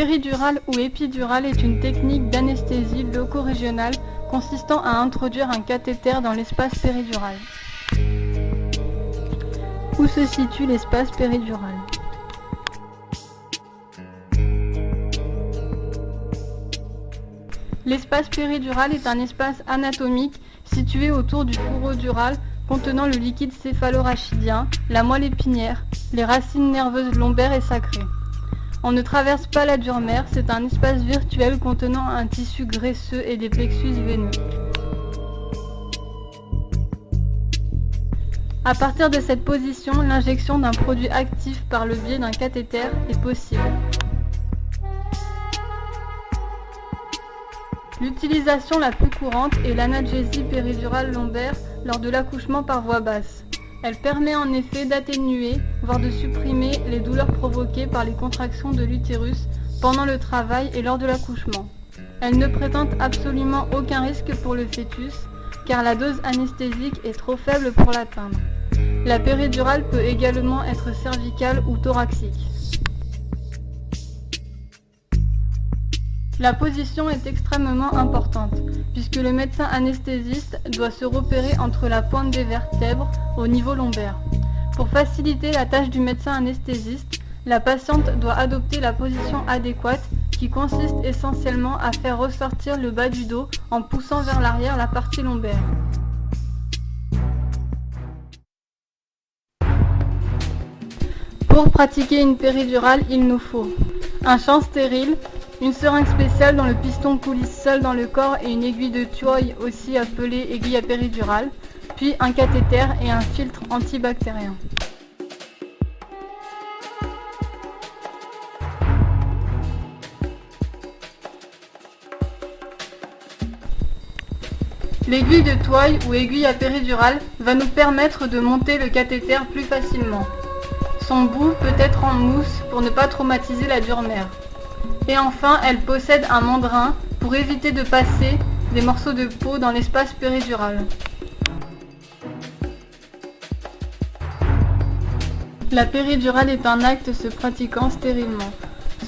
péridurale ou épidurale est une technique d'anesthésie loco-régionale consistant à introduire un cathéter dans l'espace péridural. Où se situe l'espace péridural? L'espace péridural est un espace anatomique situé autour du fourreau dural contenant le liquide céphalorachidien, la moelle épinière, les racines nerveuses lombaires et sacrées. On ne traverse pas la dure mère, c'est un espace virtuel contenant un tissu graisseux et des plexus veineux. À partir de cette position, l'injection d'un produit actif par le biais d'un cathéter est possible. L'utilisation la plus courante est l'analgésie péridurale lombaire lors de l'accouchement par voie basse. Elle permet en effet d'atténuer, voire de supprimer les douleurs provoquées par les contractions de l'utérus pendant le travail et lors de l'accouchement. Elle ne présente absolument aucun risque pour le fœtus, car la dose anesthésique est trop faible pour l'atteindre. La péridurale peut également être cervicale ou thoracique. La position est extrêmement importante, puisque le médecin anesthésiste doit se repérer entre la pointe des vertèbres au niveau lombaire. Pour faciliter la tâche du médecin anesthésiste, la patiente doit adopter la position adéquate qui consiste essentiellement à faire ressortir le bas du dos en poussant vers l'arrière la partie lombaire. Pour pratiquer une péridurale, il nous faut un champ stérile, une seringue spéciale dont le piston coulisse seul dans le corps et une aiguille de Tuoy, aussi appelée aiguille à péridurale, puis un cathéter et un filtre antibactérien. L'aiguille de Tuoy ou aiguille à péridurale va nous permettre de monter le cathéter plus facilement. Son bout peut être en mousse pour ne pas traumatiser la dure mère. Et enfin, elle possède un mandrin pour éviter de passer des morceaux de peau dans l'espace péridural. La péridurale est un acte se pratiquant stérilement.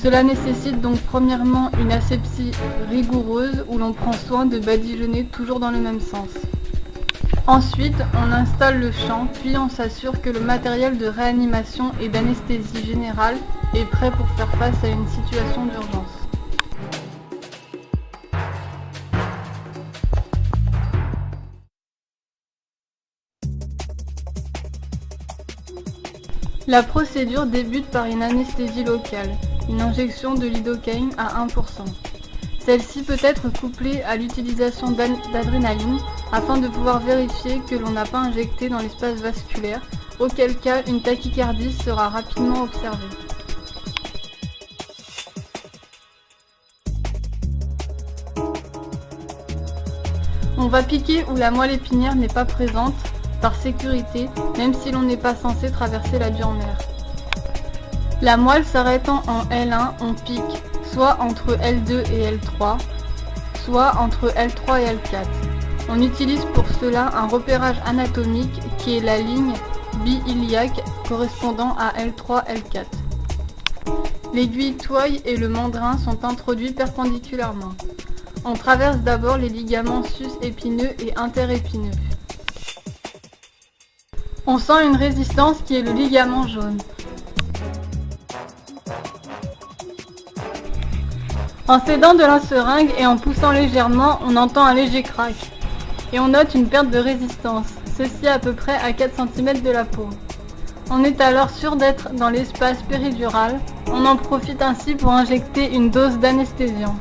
Cela nécessite donc premièrement une asepsie rigoureuse où l'on prend soin de badigeonner toujours dans le même sens. Ensuite, on installe le champ, puis on s'assure que le matériel de réanimation et d'anesthésie générale est prêt pour faire face à une situation d'urgence. La procédure débute par une anesthésie locale, une injection de lidocaïne à 1%. Celle-ci peut être couplée à l'utilisation d'adrénaline afin de pouvoir vérifier que l'on n'a pas injecté dans l'espace vasculaire, auquel cas une tachycardie sera rapidement observée. On va piquer où la moelle épinière n'est pas présente, par sécurité, même si l'on n'est pas censé traverser la dure mère. La moelle s'arrêtant en L1, on pique soit entre L2 et L3, soit entre L3 et L4. On utilise pour cela un repérage anatomique qui est la ligne bi-iliaque correspondant à L3-L4. L'aiguille Tuoy et le mandrin sont introduits perpendiculairement. On traverse d'abord les ligaments sus-épineux et interépineux. On sent une résistance qui est le ligament jaune. En s'aidant de la seringue et en poussant légèrement, on entend un léger crack. Et on note une perte de résistance, ceci à peu près à 4 cm de la peau. On est alors sûr d'être dans l'espace péridural, on en profite ainsi pour injecter une dose d'anesthésiant.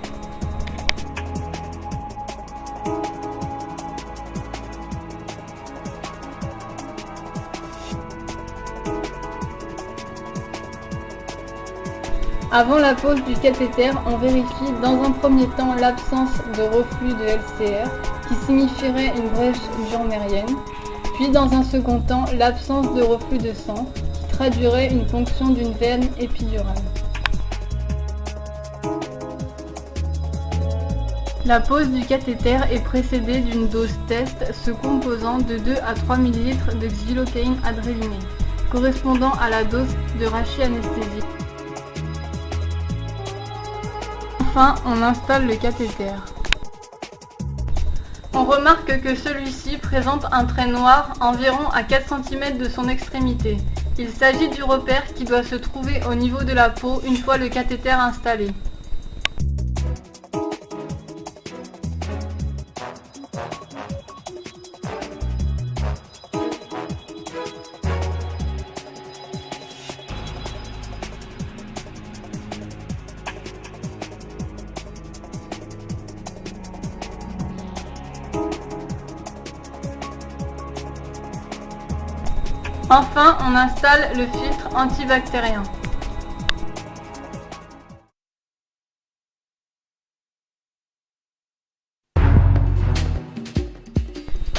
Avant la pose du cathéter, on vérifie dans un premier temps l'absence de reflux de LCR, qui signifierait une brèche jurmérienne, puis dans un second temps l'absence de reflux de sang, qui traduirait une fonction d'une veine épidurale. La pose du cathéter est précédée d'une dose test se composant de 2 à 3 ml de xylocaïne adrénalée, correspondant à la dose de rachis anesthésique. Enfin, on installe le cathéter. On remarque que celui-ci présente un trait noir environ à 4 cm de son extrémité. Il s'agit du repère qui doit se trouver au niveau de la peau une fois le cathéter installé. Enfin, on installe le filtre antibactérien.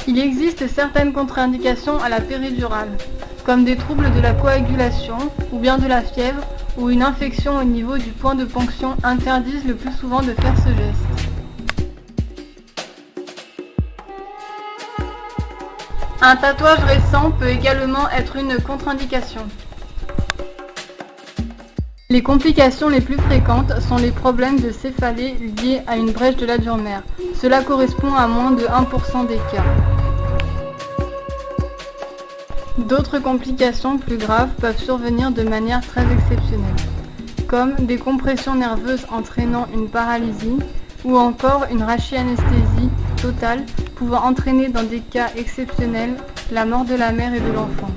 Il existe certaines contre-indications à la péridurale, comme des troubles de la coagulation, ou bien de la fièvre, ou une infection au niveau du point de ponction interdisent le plus souvent de faire ce geste. Un tatouage récent peut également être une contre-indication. Les complications les plus fréquentes sont les problèmes de céphalée liés à une brèche de la dure mère. Cela correspond à moins de 1% des cas. D'autres complications plus graves peuvent survenir de manière très exceptionnelle, comme des compressions nerveuses entraînant une paralysie ou encore une rachianesthésie totale pouvant entraîner dans des cas exceptionnels la mort de la mère et de l'enfant.